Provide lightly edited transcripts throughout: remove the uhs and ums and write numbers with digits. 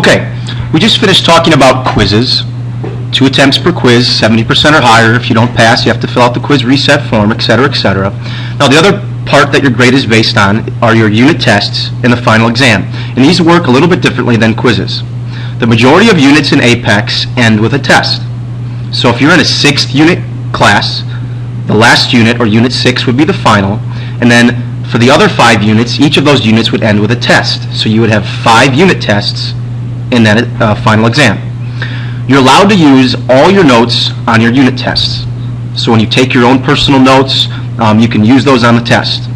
Okay, we just finished talking about quizzes. 2 attempts per quiz, 70% or higher. If you don't pass, you have to fill out the quiz reset form, etc., etc. Now, the other part that your grade is based on are your unit tests and the final exam. And these work a little bit differently than quizzes. The majority of units in APEX end with a test. So if you're in a 6th unit class, the last unit, or unit 6, would be the final. And then for the other 5 units, each of those units would end with a test. So you would have 5 unit tests in that final exam. You're allowed to use all your notes on your unit tests. So when you take your own personal notes, you can use those on the test.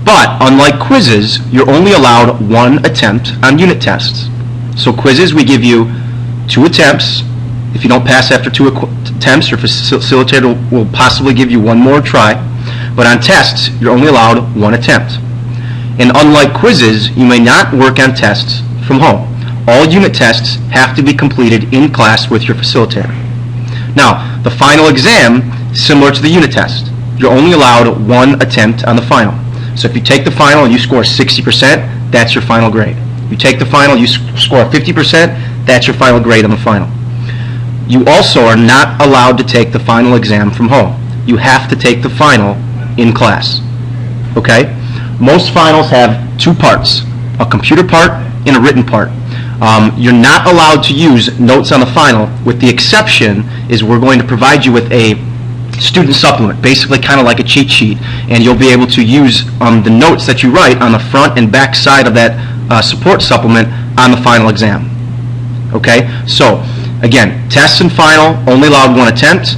But unlike quizzes, you're only allowed 1 attempt on unit tests. So quizzes, we give you 2 attempts. If you don't pass after 2 attempts, your facilitator will possibly give you 1 more try. But on tests, you're only allowed 1 attempt. And unlike quizzes, you may not work on tests from home. All unit tests have to be completed in class with your facilitator. Now, the final exam is similar to the unit test. You're only allowed 1 attempt on the final. So if you take the final and you score 60%, that's your final grade. You take the final, you score 50%, that's your final grade on the final. You also are not allowed to take the final exam from home. You have to take the final in class. Okay? Most finals have 2 parts, a computer part and a written part. You're not allowed to use notes on the final, with the exception is we're going to provide you with a student supplement, basically kind of like a cheat sheet, and you'll be able to use the notes that you write on the front and back side of that support supplement on the final exam. Okay, so again, tests and final, only allowed 1 attempt,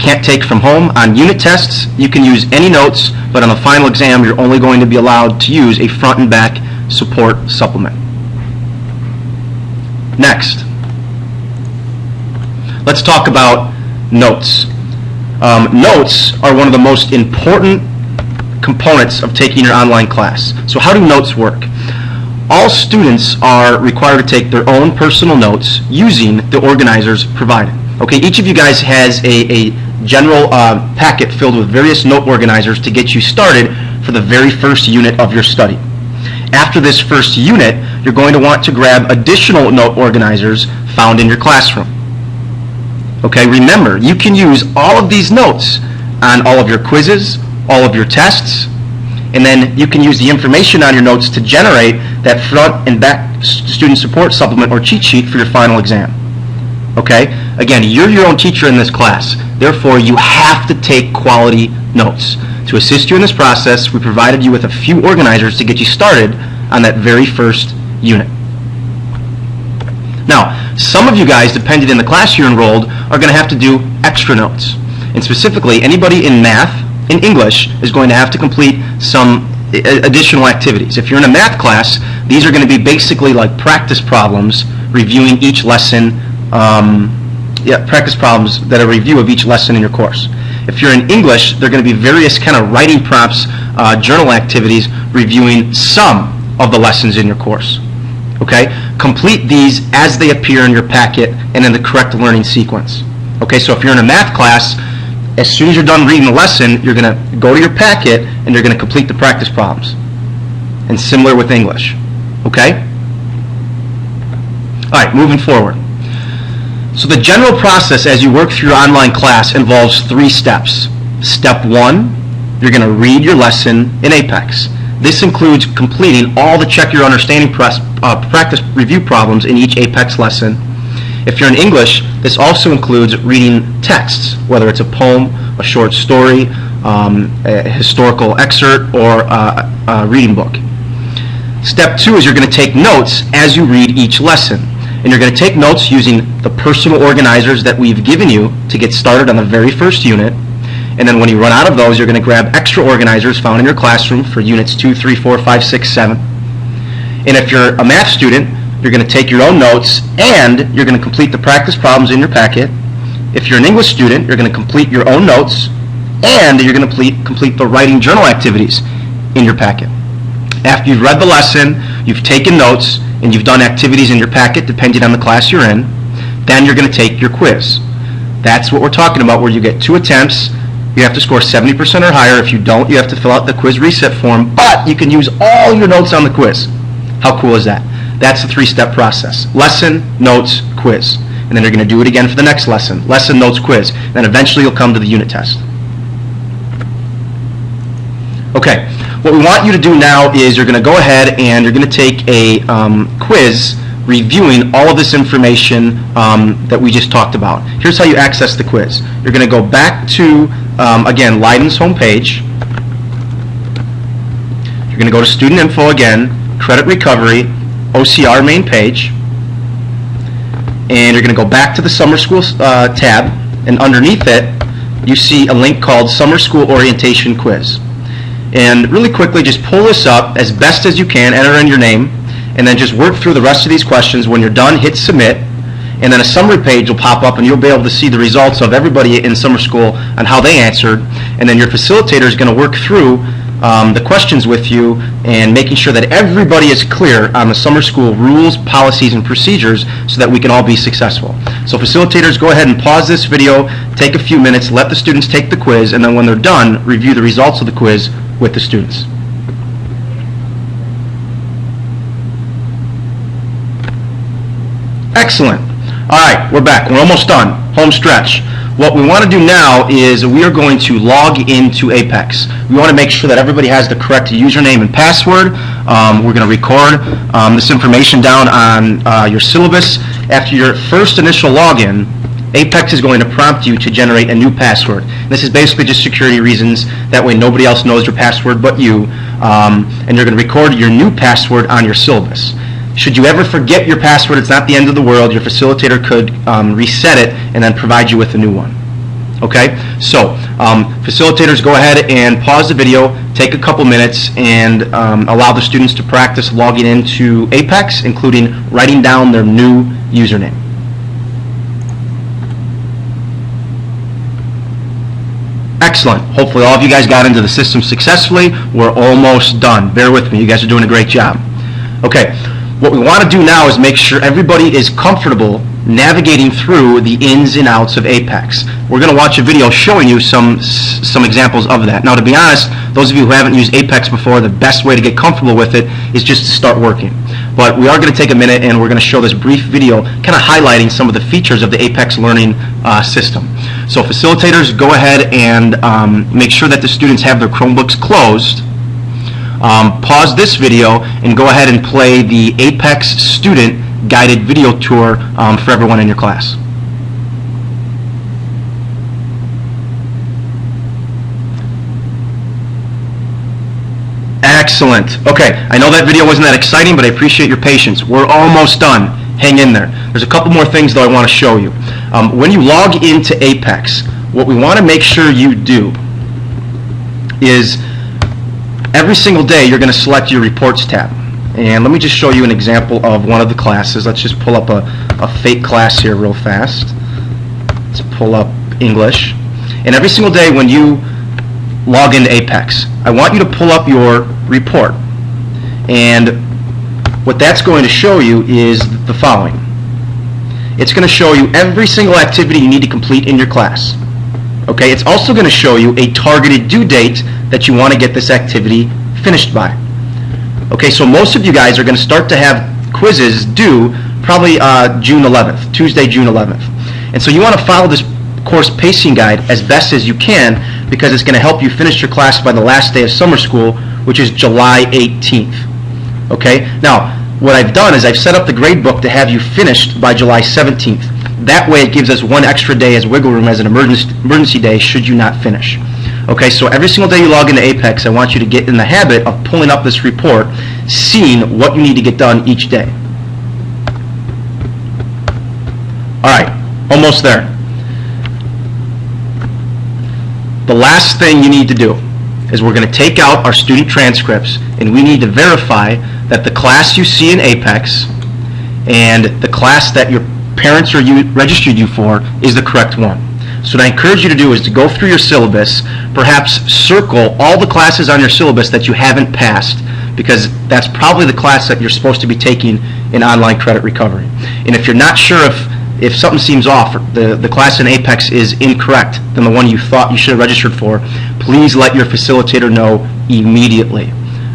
can't take from home. On unit tests, you can use any notes, but on the final exam, you're only going to be allowed to use a front and back support supplement. Next, let's talk about notes. Notes are one of the most important components of taking your online class. So how do notes work? All students are required to take their own personal notes using the organizers provided. Okay, each of you guys has a general packet filled with various note organizers to get you started for the very first unit of your study. After this first unit, you're going to want to grab additional note organizers found in your classroom. Okay, remember, you can use all of these notes on all of your quizzes, all of your tests, and then you can use the information on your notes to generate that front and back student support supplement or cheat sheet for your final exam. Okay, again, you're your own teacher in this class, therefore you have to take quality notes. To assist you in this process, we provided you with a few organizers to get you started on that very first unit. Now, some of you guys, depending on the class you're enrolled, are going to have to do extra notes. And specifically, anybody in math and English is going to have to complete some additional activities. If you're in a math class, these are going to be basically like practice problems, reviewing each lesson, practice problems that are a review of each lesson in your course. If you're in English, there are going to be various kind of writing prompts, journal activities, reviewing some of the lessons in your course. Okay? Complete these as they appear in your packet and in the correct learning sequence. Okay, so if you're in a math class, as soon as you're done reading the lesson, you're going to go to your packet and you're going to complete the practice problems. And similar with English. Okay? Alright, moving forward. So the general process as you work through your online class involves 3 steps. Step 1, you're going to read your lesson in APEX. This includes completing all the Check Your Understanding practice review problems in each APEX lesson. If you're in English, this also includes reading texts, whether it's a poem, a short story, a historical excerpt, or a reading book. Step 2 is you're going to take notes as you read each lesson. And you're going to take notes using the personal organizers that we've given you to get started on the very first unit. And then when you run out of those, you're going to grab extra organizers found in your classroom for units 2, 3, 4, 5, 6, 7. And if you're a math student, you're going to take your own notes and you're going to complete the practice problems in your packet. If you're an English student, you're going to complete your own notes and you're going to complete the writing journal activities in your packet. After you've read the lesson, you've taken notes, and you've done activities in your packet depending on the class you're in, then you're going to take your quiz. That's what we're talking about, where you get 2 attempts. You have to score 70% or higher. If you don't, you have to fill out the quiz reset form, but you can use all your notes on the quiz. How cool is that? That's the three-step process. Lesson, notes, quiz. And then you're going to do it again for the next lesson. Lesson, notes, quiz. Then eventually you'll come to the unit test. Okay, what we want you to do now is you're going to go ahead and you're going to take a quiz reviewing all of this information that we just talked about. Here's how you access the quiz. You're going to go back to, again, Leiden's homepage. You're going to go to Student Info again, Credit Recovery, OCR main page, and you're going to go back to the Summer School tab, and underneath it you see a link called Summer School Orientation Quiz. And really quickly, just pull this up as best as you can, enter in your name, and then just work through the rest of these questions. When you're done, hit submit, and then a summary page will pop up and you'll be able to see the results of everybody in summer school and how they answered. And then your facilitator is going to work through the questions with you and making sure that everybody is clear on the summer school rules, policies, and procedures so that we can all be successful. So facilitators, go ahead and pause this video, take a few minutes, let the students take the quiz, and then when they're done, review the results of the quiz with the students. Excellent. All right, we're back. We're almost done. Home stretch. What we want to do now is we are going to log into Apex. We want to make sure that everybody has the correct username and password. We're going to record this information down on your syllabus. After your first initial login, Apex is going to prompt you to generate a new password. This is basically just security reasons. That way nobody else knows your password but you. And you're going to record your new password on your syllabus. Should you ever forget your password, it's not the end of the world. Your facilitator could reset it and then provide you with a new one. Okay? So, facilitators, go ahead and pause the video, take a couple minutes, and allow the students to practice logging into Apex, including writing down their new username. Excellent. Hopefully all of you guys got into the system successfully. We're almost done. Bear with me. You guys are doing a great job. Okay. What we want to do now is make sure everybody is comfortable navigating through the ins and outs of Apex. We're going to watch a video showing you some examples of that. Now, to be honest, those of you who haven't used Apex before, the best way to get comfortable with it is just to start working. But we are going to take a minute and we're going to show this brief video kind of highlighting some of the features of the Apex learning system. So facilitators, go ahead and make sure that the students have their Chromebooks closed. Pause this video and go ahead and play the Apex student guided video tour for everyone in your class. Excellent. Okay, I know that video wasn't that exciting, but I appreciate your patience. We're almost done. Hang in there. There's a couple more things though I want to show you. When you log into Apex, what we want to make sure you do is every single day you're going to select your reports tab. And let me just show you an example of one of the classes. Let's just pull up a fake class here real fast. Let's pull up English. And every single day when you log into Apex, I want you to pull up your report. And what that's going to show you is the following. It's going to show you every single activity you need to complete in your class. Okay, it's also going to show you a targeted due date that you want to get this activity finished by. Okay, so most of you guys are going to start to have quizzes due probably June 11th, Tuesday, June 11th. And so you want to follow this course pacing guide as best as you can because it's going to help you finish your class by the last day of summer school, which is July 18th. Okay, now what I've done is I've set up the grade book to have you finished by July 17th. That way it gives us one extra day as wiggle room as an emergency day should you not finish. Okay, so every single day you log into Apex, I want you to get in the habit of pulling up this report, seeing what you need to get done each day. Alright, almost there. The last thing you need to do is we're going to take out our student transcripts and we need to verify that the class you see in Apex and the class that your parents or you registered you for is the correct one. So what I encourage you to do is to go through your syllabus, perhaps circle all the classes on your syllabus that you haven't passed, because that's probably the class that you're supposed to be taking in online credit recovery. And if you're not sure if something seems off, or the class in Apex is incorrect than the one you thought you should have registered for, please let your facilitator know immediately.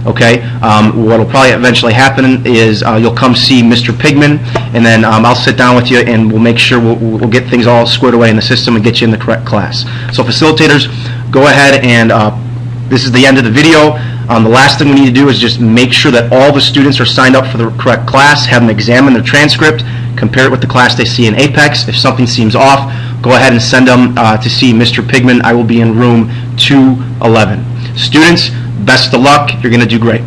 Okay, what will probably eventually happen is you'll come see Mr. Pigman, and then I'll sit down with you and we'll make sure we'll get things all squared away in the system and get you in the correct class. So facilitators, go ahead and this is the end of the video. The last thing we need to do is just make sure that all the students are signed up for the correct class, have them examine their transcript, compare it with the class they see in Apex. If something seems off, go ahead and send them to see Mr. Pigman. I will be in room 211. Students, best of luck. You're going to do great.